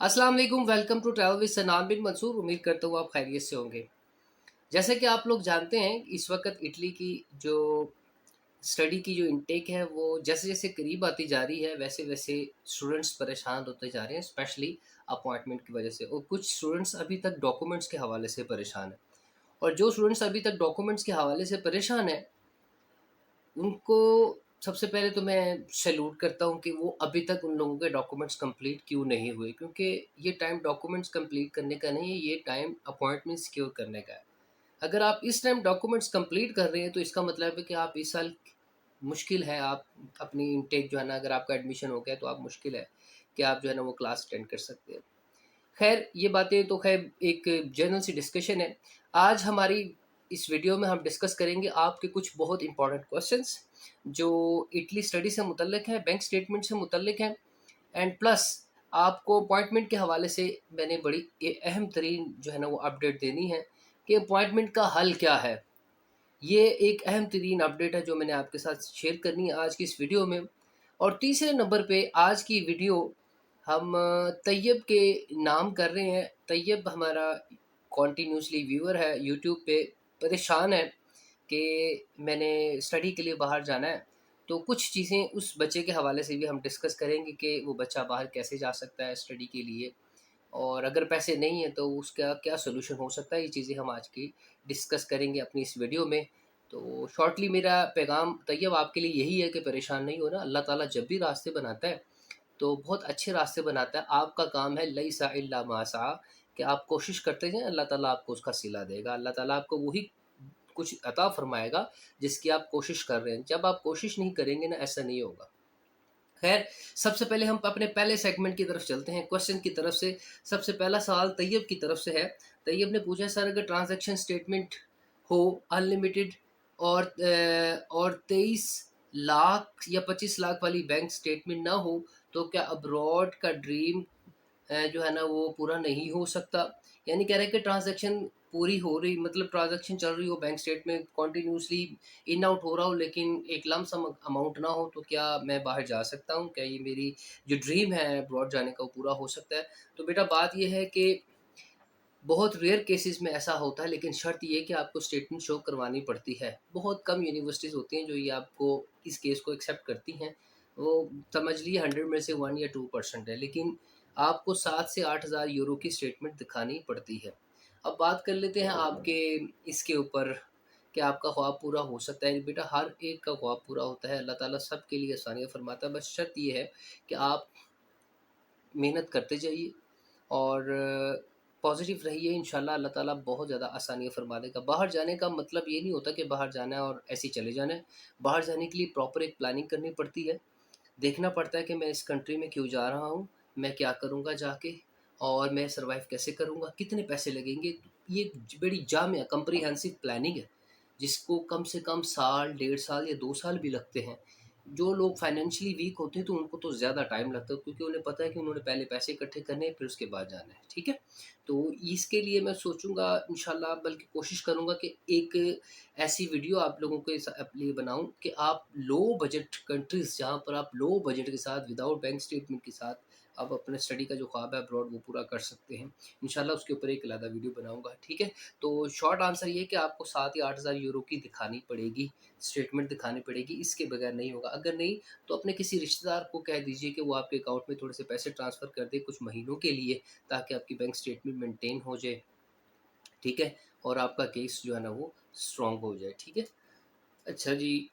अस्सलाम वालेकुम, welcome to travel with सनाम बिन मंसूर। उम्मीद करता हूँ आप खैरियत से होंगे। जैसे कि आप लोग जानते हैं, इस वक्त इटली की जो स्टडी की जो इनटेक है वो जैसे-जैसे करीब आती जा रही है, वैसे-वैसे स्टूडेंट्स परेशान होते जा रहे हैं, स्पेशली अपॉइंटमेंट की वजह से। और कुछ स्टूडेंट्स अभी तक डॉक्यूमेंट्स के हवाले से परेशान हैं। और जो स्टूडेंट्स अभी तक डॉक्यूमेंट्स के हवाले से परेशान हैं, उनको सबसे पहले तो मैं सैल्यूट करता हूँ कि वो अभी तक उन लोगों के डॉक्यूमेंट्स कंप्लीट क्यों नहीं हुए, क्योंकि ये टाइम डॉक्यूमेंट्स कंप्लीट करने का नहीं है, ये टाइम अपॉइंटमेंट सिक्योर करने का है। अगर आप इस टाइम डॉक्यूमेंट्स कंप्लीट कर रहे हैं तो इसका मतलब है कि आप इस साल मुश्किल है, आप अपनी इनटेक जो है ना, अगर आपका एडमिशन हो गया तो आप मुश्किल है कि आप जो है ना वो क्लास अटेंड कर सकते हैं। खैर ये बातें तो खैर एक जनरल सी डिस्कशन है। आज हमारी इस वीडियो में हम डिस्कस करेंगे आपके कुछ बहुत इंपॉर्टेंट क्वेश्चंस जो इटली स्टडी से मुतल्लिक हैं, बैंक स्टेटमेंट से मुतल्लिक हैं। एंड प्लस आपको अपॉइंटमेंट के हवाले से मैंने बड़ी अहम तरीन जो है ना वो अपडेट देनी है कि अपॉइंटमेंट का हल क्या है। ये एक अहम तरीन अपडेट है जो मैंने आपके साथ शेयर करनी है आज की इस वीडियो में। और तीसरे नंबर पे आज की वीडियो हम तैयब के नाम कर रहे हैं। तैयब हमारा कॉन्टीन्यूसली व्यूअर है यूट्यूब पे, परेशान है कि मैंने स्टडी के लिए बाहर जाना है। तो कुछ चीज़ें उस बच्चे के हवाले से भी हम डिस्कस करेंगे कि वो बच्चा बाहर कैसे जा सकता है स्टडी के लिए, और अगर पैसे नहीं हैं तो उसका क्या सॉल्यूशन हो सकता है। ये चीज़ें हम आज की डिस्कस करेंगे अपनी इस वीडियो में। तो शॉर्टली मेरा पैगाम तैयब आपके लिए यही है कि परेशान नहीं होना। अल्लाह ताला जब भी रास्ते बनाता है तो बहुत अच्छे रास्ते बनाता है। आपका काम है लैसा इल्ला मा सआ, कि आप कोशिश करते जाएँ, अल्लाह ताला आपको उसका सिला देगा। अल्लाह ताला आपको वही कुछ अता फ़रमाएगा जिसकी आप कोशिश कर रहे हैं। जब आप कोशिश नहीं करेंगे ना, ऐसा नहीं होगा। खैर, सबसे पहले हम अपने पहले सेगमेंट की तरफ चलते हैं, क्वेश्चन की तरफ से। सबसे पहला सवाल तैयब की तरफ से है। तैयब ने पूछा, सर अगर ट्रांज़ैक्शन स्टेटमेंट हो अनलिमिटेड और 23 लाख या 25 लाख वाली बैंक स्टेटमेंट ना हो, तो क्या अब्रॉड का ड्रीम जो है ना वो पूरा नहीं हो सकता? यानी कह रहे हैं कि ट्रांज़ैक्शन पूरी हो रही, मतलब ट्रांज़ैक्शन चल रही हो, bank statement continuously in out हो रहा हो, लेकिन एक लम सम अमाउंट ना हो, तो क्या मैं बाहर जा सकता हूँ? क्या ये मेरी जो ड्रीम है अब्रॉड जाने का वो पूरा हो सकता है? तो बेटा बात ये है कि बहुत रेयर केसेस में ऐसा होता है, लेकिन शर्त ये है कि आपको स्टेटमेंट शो करवानी पड़ती है। बहुत कम यूनिवर्सिटीज़ होती हैं जो ये आपको इस केस को एक्सेप्ट करती हैं। वो समझ लीजिए 100 में से 1 या 2% है, लेकिन आपको 7 से 8,000 यूरो की स्टेटमेंट दिखानी पड़ती है। अब बात कर लेते हैं आपके इसके ऊपर कि आपका ख्वाब पूरा हो सकता है। बेटा हर एक का ख्वाब पूरा होता है, अल्लाह ताला सबके लिए आसानियाँ फरमाता है। बस शर्त ये है कि आप मेहनत करते जाइए और पॉज़िटिव रहिए, इंशाल्लाह अल्लाह ताला बहुत ज़्यादा आसानियाँ फ़रमा देगा। बाहर जाने का मतलब ये नहीं होता कि बाहर जाना है और ऐसे ही चले जाना है। बाहर जाने के लिए प्रॉपर एक प्लानिंग करनी पड़ती है। देखना पड़ता है कि मैं इस कंट्री में क्यों जा रहा हूँ, मैं क्या करूँगा जाके, और मैं सर्वाइव कैसे करूँगा, कितने पैसे लगेंगे। ये बड़ी जामिया कम्प्रिहेंसिव प्लानिंग है, जिसको कम से कम साल, डेढ़ साल या 2 साल भी लगते हैं। जो लोग फाइनेंशियली वीक होते हैं तो उनको तो ज़्यादा टाइम लगता है, क्योंकि उन्हें पता है कि उन्होंने पहले पैसे इकट्ठे करने हैं, फिर उसके बाद जाना है, ठीक है? तो इसके लिए मैं सोचूँगा इंशाल्लाह, बल्कि कोशिश करूँगा कि एक ऐसी वीडियो आप लोगों के लिए बनाऊँ कि आप लो बजट कंट्रीज़, जहाँ पर आप लो बजट के साथ विदाउट बैंक स्टेटमेंट के साथ आप अपने स्टडी का जो ख्वाब है अब्रॉड वो पूरा कर सकते हैं। इंशाल्लाह उसके ऊपर एक अलग वीडियो बनाऊँगा, ठीक है? तो शॉर्ट आंसर ये है कि आपको 7 या 8,000 यूरो की दिखानी पड़ेगी, स्टेटमेंट दिखानी पड़ेगी, इसके बगैर नहीं होगा। अगर नहीं तो अपने किसी रिश्तेदार को कह दीजिए कि वो आपके अकाउंट में थोड़े से पैसे ट्रांसफ़र कर दे कुछ महीनों के लिए, ताकि आपकी बैंक स्टेटमेंट मेंटेन हो जाए, ठीक है? और आपका केस जो है ना वो स्ट्रॉन्ग हो जाए, ठीक है? अच्छा जी,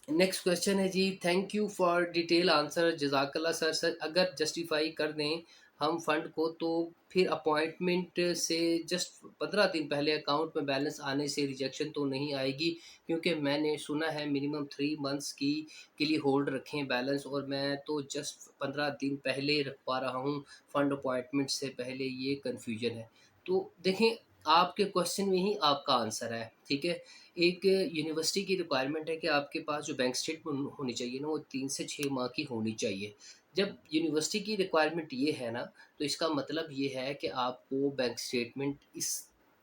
नेक्स्ट क्वेश्चन है जी, thank you for detail answer, जज़ाकल्लाह सर। सर अगर जस्टिफ़ाई कर दें हम फंड को, तो फिर अपॉइंटमेंट से जस्ट 15 दिन पहले अकाउंट में बैलेंस आने से रिजेक्शन तो नहीं आएगी? क्योंकि मैंने सुना है मिनिमम 3 मंथ्स की के लिए होल्ड रखें बैलेंस, और मैं तो जस्ट 15 दिन पहले रखवा रहा हूँ फंड अपॉइंटमेंट से पहले, ये कन्फ्यूजन है। तो देखें, आपके क्वेश्चन में ही आपका आंसर है, ठीक है? एक यूनिवर्सिटी की रिक्वायरमेंट है कि आपके पास जो बैंक स्टेटमेंट होनी चाहिए ना, वो 3 से 6 माह की होनी चाहिए। जब यूनिवर्सिटी की रिक्वायरमेंट ये है ना, तो इसका मतलब ये है कि आपको बैंक स्टेटमेंट इस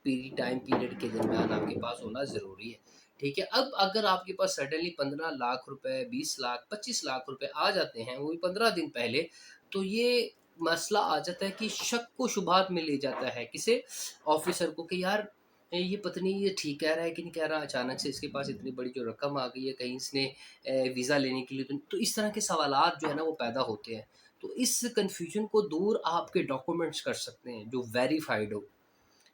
टाइम पीरियड के दरमियान आपके पास होना ज़रूरी है, ठीक है? अब अगर आपके पास सडनली 15 लाख रुपए, 20 लाख, 25 लाख रुपए आ जाते हैं, वो भी 15 दिन पहले, तो ये मसला आ जाता है कि शक को शुबहात में ले जाता है किसे, ऑफिसर को, कि यार ये पता नहीं ये ठीक कह रहा है कि नहीं कह रहा, अचानक से इसके पास इतनी बड़ी जो रकम आ गई है, कहीं इसने वीज़ा लेने के लिए तो इस तरह के सवालात जो है ना वो पैदा होते हैं। तो इस कन्फ्यूजन को दूर आपके डॉक्यूमेंट्स कर सकते हैं जो वेरीफाइड हो।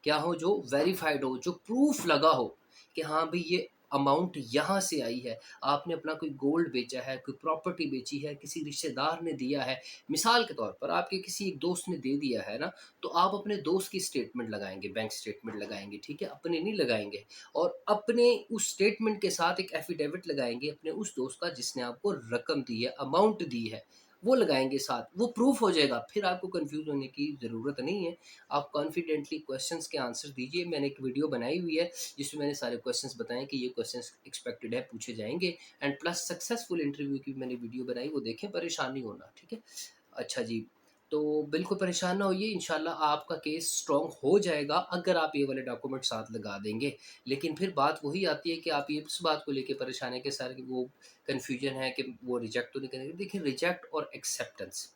क्या हो? जो वेरीफाइड हो, जो प्रूफ लगा हो कि हाँ भाई ये अमाउंट यहाँ से आई है, आपने अपना कोई गोल्ड बेचा है, कोई प्रॉपर्टी बेची है, किसी रिश्तेदार ने दिया है, मिसाल के तौर पर आपके किसी एक दोस्त ने दे दिया है ना, तो आप अपने दोस्त की स्टेटमेंट लगाएंगे, बैंक स्टेटमेंट लगाएंगे, ठीक है, अपने नहीं लगाएंगे। और अपने उस स्टेटमेंट के साथ एक एफिडेविट लगाएंगे अपने उस दोस्त का जिसने आपको रकम दी है, अमाउंट दी है, वो लगाएंगे साथ, वो प्रूफ हो जाएगा, फिर आपको कंफ्यूज होने की ज़रूरत नहीं है। आप कॉन्फिडेंटली क्वेश्चंस के आंसर दीजिए। मैंने एक वीडियो बनाई हुई है जिसमें मैंने सारे क्वेश्चंस बताए कि ये क्वेश्चंस एक्सपेक्टेड है पूछे जाएंगे, एंड प्लस सक्सेसफुल इंटरव्यू की मैंने वीडियो बनाई, वो देखें, परेशान नहीं होना, ठीक है। अच्छा जी, तो बिल्कुल परेशान ना होइए, इंशाल्लाह आपका केस स्ट्रॉन्ग हो जाएगा अगर आप ये वाले डॉक्यूमेंट साथ लगा देंगे। लेकिन फिर बात वही आती है कि आप ये इस बात को लेके परेशान है कि सर वो कन्फ्यूजन है कि वो रिजेक्ट तो नहीं करेंगे। देखिए, रिजेक्ट और एक्सेप्टेंस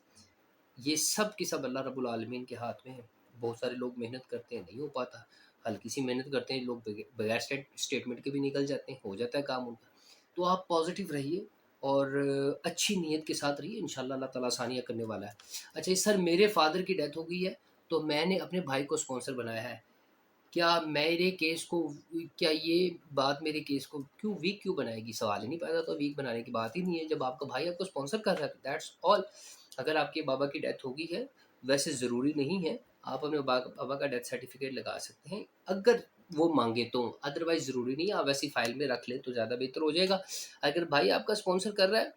ये सब की सब अल्लाह रब्बुल आलमीन के हाथ में है। बहुत सारे लोग मेहनत करते हैं, नहीं हो पाता। हल्की सी मेहनत करते हैं लोग, बगैर स्टेटमेंट के भी निकल जाते हैं, हो जाता है काम उनका। तो आप पॉजिटिव रहिए और अच्छी नीयत के साथ रहिए, इंशाल्लाह अल्लाह ताला आसानियाँ करने वाला है। अच्छा जी सर, मेरे फादर की डेथ हो गई है, तो मैंने अपने भाई को स्पॉन्सर बनाया है। क्या मेरे केस को क्या ये बात मेरे केस को वीक क्यों बनाएगी? सवाल ही नहीं पैदा होता, वीक बनाने की बात ही नहीं है। जब आपका भाई आपको स्पॉन्सर कर रहा है, दैट्स ऑल। अगर आपके बाबा की डेथ हो गई है, वैसे ज़रूरी नहीं है, आप अपने बाबा का डेथ सर्टिफिकेट लगा सकते हैं, अगर वो माँगे तो। अदरवाइज़ ज़रूरी नहीं है, आप वैसी फ़ाइल में रख लें तो ज़्यादा बेहतर हो जाएगा। अगर भाई आपका स्पॉन्सर कर रहा है,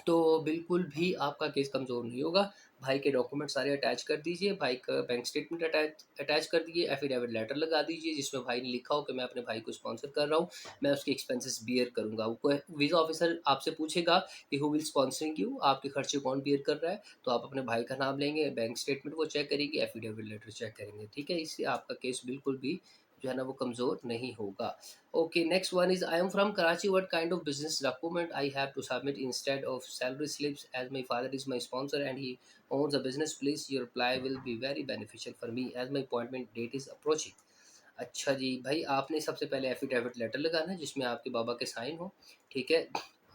तो बिल्कुल भी आपका केस कमज़ोर नहीं होगा। भाई के डॉक्यूमेंट सारे अटैच कर दीजिए, भाई का बैंक स्टेटमेंट अटैच कर दीजिए, एफिडेविट लेटर लगा दीजिए जिसमें भाई ने लिखा हो कि मैं अपने भाई को स्पॉन्सर कर रहा हूँ, मैं उसके एक्सपेंसेस बियर करूँगा। वो वीज़ा ऑफिसर आपसे पूछेगा कि हु विल स्पॉन्सरिंग यू, आपके खर्चे कौन बियर कर रहा है, तो आप अपने भाई का नाम लेंगे, बैंक स्टेटमेंट वो चेक करेंगे, एफिडेविट लेटर चेक करेंगे, ठीक है। इससे आपका केस बिल्कुल भी जो है ना वो कमज़ोर नहीं होगा। Okay, next one is I am from Karachi. What kind of business document I have to submit instead of salary slips? As my father is my sponsor and he owns a business, please your reply will be very beneficial for me as my appointment date is approaching. अच्छा जी भाई, आपने सबसे पहले affidavit letter लगाना है जिसमें आपके बाबा के साइन हो, ठीक है,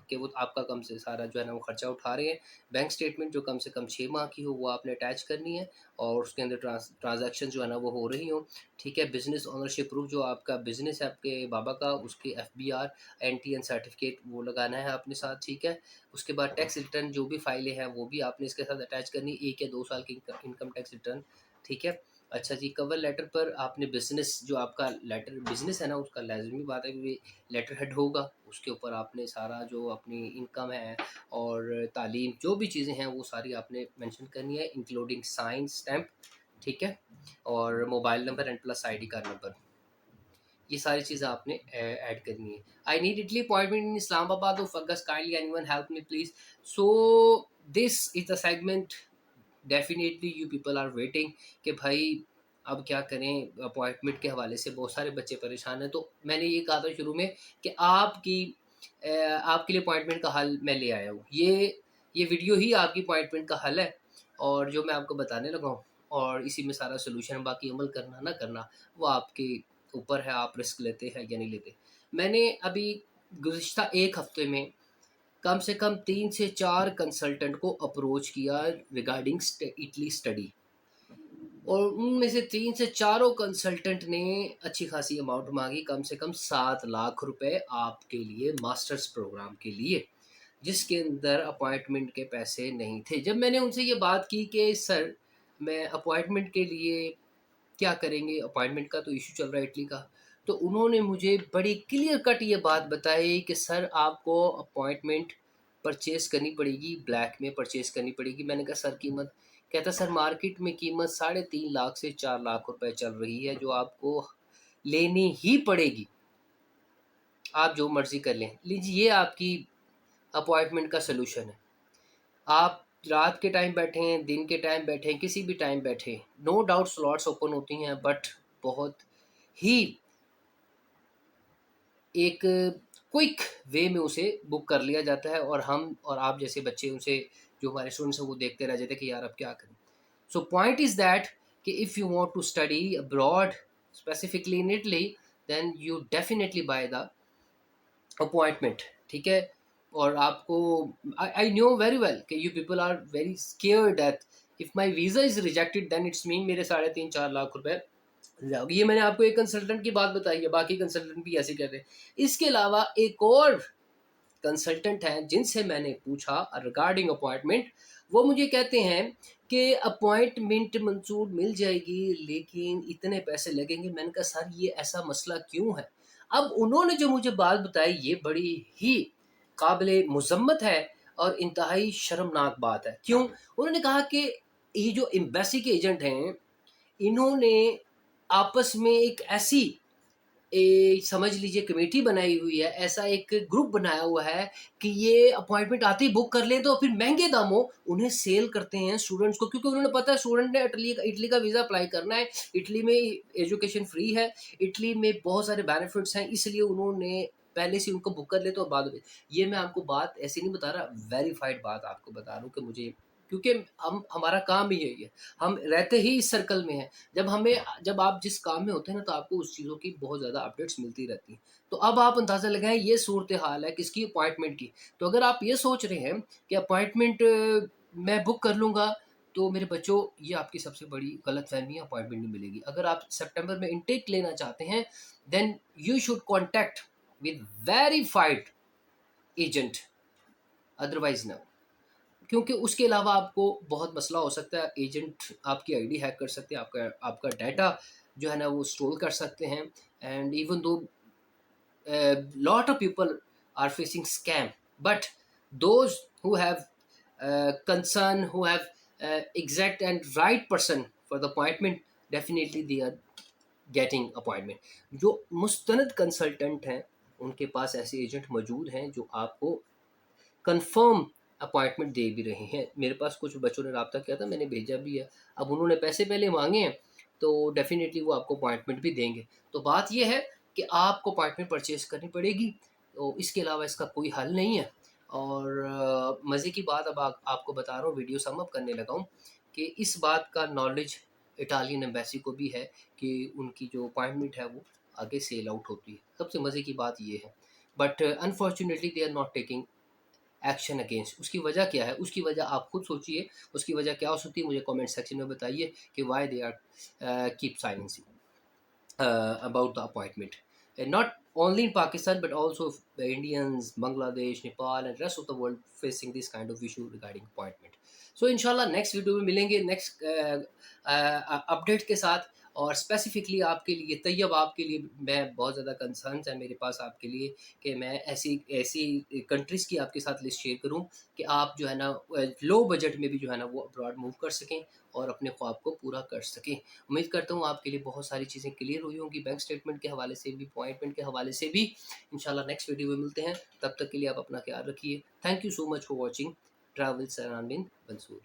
कि वो आपका कम से सारा जो है ना वो खर्चा उठा रहे हैं। बैंक स्टेटमेंट जो कम से कम 6 माह की हो वो आपने अटैच करनी है, और उसके अंदर ट्रांजैक्शन जो है ना वो हो रही हो, ठीक है। बिजनेस ओनरशिप प्रूफ, जो आपका बिजनेस है आपके बाबा का, उसके FBR NTN सर्टिफिकेट वो लगाना है अपने साथ, ठीक है। उसके बाद टैक्स रिटर्न जो भी फाइलें हैं वो भी आपने इसके साथ अटैच करनी, 1 या 2 साल की इनकम टैक्स रिटर्न, ठीक है। अच्छा जी, कवर लेटर पर आपने बिज़नेस जो आपका लेटर बिज़नेस है ना उसका लाज़मी बात है कि लेटर हेड होगा, उसके ऊपर आपने सारा जो अपनी इनकम है और तालीम जो भी चीज़ें हैं वो सारी आपने मेंशन करनी है, इंक्लूडिंग साइन स्टैम्प, ठीक है, और mobile number and plus ID card number. ये सारी चीज़ें आपने ऐड करनी है। I need Italy appointment in Islamabad of August, kindly anyone help me please. So this is the segment definitely you people are waiting कि भाई अब क्या करें, अपॉइंटमेंट के हवाले से बहुत सारे बच्चे परेशान हैं। तो मैंने ये कहा था शुरू में कि आपके लिए अपॉइंटमेंट का हल मैं ले आया हूँ। ये वीडियो ही आपकी अपॉइंटमेंट का हल है, और जो मैं आपको बताने लगा हूँ, और इसी में सारा सोल्यूशन, बाकी अमल करना ना करना वो आपके ऊपर है, आप रिस्क लेते हैं या नहीं लेते। मैंने अभी गुज़िश्ता 1 हफ़्ते में कम से कम 3 से 4 कंसल्टेंट को अप्रोच किया रिगार्डिंग इटली स्टडी, और उनमें से 3 से चारों कंसल्टेंट ने अच्छी खासी अमाउंट मांगी, कम से कम 7 लाख रुपए आपके लिए, मास्टर्स प्रोग्राम के लिए, जिसके अंदर अपॉइंटमेंट के पैसे नहीं थे। जब मैंने उनसे ये बात की कि सर मैं अपॉइंटमेंट के लिए क्या करेंगे, अपॉइंटमेंट का तो इशू चल रहा है इटली का, तो उन्होंने मुझे बड़ी क्लियर कट ये बात बताई कि सर आपको अपॉइंटमेंट परचेज़ करनी पड़ेगी, ब्लैक में परचेज़ करनी पड़ेगी। मैंने कहा सर कीमत? कहता सर मार्केट में कीमत 3.5 लाख से 4 लाख रुपए चल रही है, जो आपको लेनी ही पड़ेगी, आप जो मर्ज़ी कर लें। लीजिए ये आपकी अपॉइंटमेंट का सॉल्यूशन है। आप रात के टाइम बैठें, दिन के टाइम बैठें, किसी भी टाइम बैठें, नो डाउट स्लॉट्स ओपन होती हैं, बट बहुत ही एक क्विक वे में उसे बुक कर लिया जाता है, और हम और आप जैसे बच्चे उसे जो हमारे स्टूडेंट्स हैं वो देखते रह जाते कि यार अब क्या करें। सो पॉइंट इज़ दैट कि if you want to study abroad specifically in Italy, then you definitely buy the appointment, ठीक है। और आपको आई नो वेरी वेल कि you people are very scared that if my visa is rejected then it's mean मेरे 3.5-4 लाख रुपए जाओगे। ये मैंने आपको एक कंसल्टेंट की बात बताई है, बाकी कंसल्टेंट भी ऐसे कर रहे हैं। इसके अलावा एक और कंसल्टेंट हैं जिनसे मैंने पूछा रिगार्डिंग अपॉइंटमेंट, वो मुझे कहते हैं कि अपॉइंटमेंट मंजूर मिल जाएगी लेकिन इतने पैसे लगेंगे। मैंने कहा सर ये ऐसा मसला क्यों है? अब उन्होंने जो मुझे बात बताई ये बड़ी ही काबिले मुज़म्मत है और इंतहाई शर्मनाक बात है। क्यों? उन्होंने कहा कि ये जो एम्बेसी के एजेंट हैं, इन्होंने आपस में एक ऐसी समझ लीजिए कमेटी बनाई हुई है, ऐसा एक ग्रुप बनाया हुआ है कि ये अपॉइंटमेंट आते ही बुक कर लें तो फिर महंगे दामों उन्हें सेल करते हैं स्टूडेंट्स को, क्योंकि उन्होंने पता है स्टूडेंट ने इटली का वीज़ा अप्लाई करना है, इटली में एजुकेशन फ्री है, इटली में बहुत सारे बेनिफिट्स हैं, इसलिए उन्होंने पहले से उनको बुक कर ले तो बाद में। ये मैं आपको बात ऐसी नहीं बता रहा, वेरीफाइड बात आपको बता रहा हूँ कि मुझे, क्योंकि हम हमारा काम ही यही है, हम रहते ही इस सर्कल में हैं। जब आप जिस काम में होते हैं ना तो आपको उस चीज़ों की बहुत ज़्यादा अपडेट्स मिलती रहती हैं। तो अब आप अंदाज़ा लगाएं ये सूरत हाल है किसकी, अपॉइंटमेंट की। तो अगर आप ये सोच रहे हैं कि अपॉइंटमेंट मैं बुक कर लूँगा, तो मेरे बच्चों ये आपकी सबसे बड़ी गलतफहमी है, अपॉइंटमेंट नहीं मिलेगी। अगर आप सितंबर में इनटेक लेना चाहते हैं then you should contact with verified agent, otherwise ना। क्योंकि उसके अलावा आपको बहुत मसला हो सकता है, एजेंट आपकी आईडी हैक कर सकते हैं, आपका आपका डाटा जो है ना वो स्टोल कर सकते हैं। And even though lot of people are facing scam, but those who have concern, who have exact and right person for the appointment, definitely they are getting appointment. जो मुस्तनद कंसल्टेंट हैं उनके पास ऐसे एजेंट मौजूद हैं जो आपको कंफर्म अपॉइंटमेंट दे भी रहे हैं। मेरे पास कुछ बच्चों ने रब्ता किया था, मैंने भेजा भी है। अब उन्होंने पैसे पहले मांगे हैं तो डेफिनेटली वो आपको अपॉइंटमेंट भी देंगे। तो बात ये है कि आपको अपॉइंटमेंट परचेज करनी पड़ेगी, तो इसके अलावा इसका कोई हल नहीं है। और मज़े की बात अब आपको बता रहा हूँ, वीडियो सम अप करने लगा हूँ कि इस बात का नॉलेज इटालियन एम्बेसी को भी है कि उनकी जो अपॉइंटमेंट है वो आगे सेल आउट होती है। सबसे मज़े की बात ये है, but unfortunately they are not taking action against. उसकी वजह क्या है? उसकी वजह आप खुद सोचिए, उसकी वजह क्या हो सकती है? मुझे कमेंट सेक्शन में बताइए कि why they are keep silencing about the appointment. And not only in Pakistan but also Indians, Bangladesh, Nepal and rest of the world facing this kind of issue regarding appointment. So इंशाल्लाह next video में मिलेंगे next update के साथ। और specifically आपके लिए तैयब, आपके लिए मैं बहुत ज़्यादा कंसर्न्स है मेरे पास आपके लिए कि मैं ऐसी ऐसी कंट्रीज़ की आपके साथ लिस्ट शेयर करूं कि आप जो है ना लो बजट में भी जो है ना वो अब्रॉड मूव कर सकें और अपने ख्वाब को पूरा कर सकें। उम्मीद करता हूँ आपके लिए बहुत सारी चीज़ें क्लियर हुई होंगी, बैंक स्टेटमेंट के हवाले से भी, अपॉइंटमेंट के हवाले से भी। इंशाल्लाह नेक्स्ट वीडियो में मिलते हैं, तब तक के लिए आप अपना ख्याल रखिए। Thank you so much for watching travel सरान बिन मंसूर।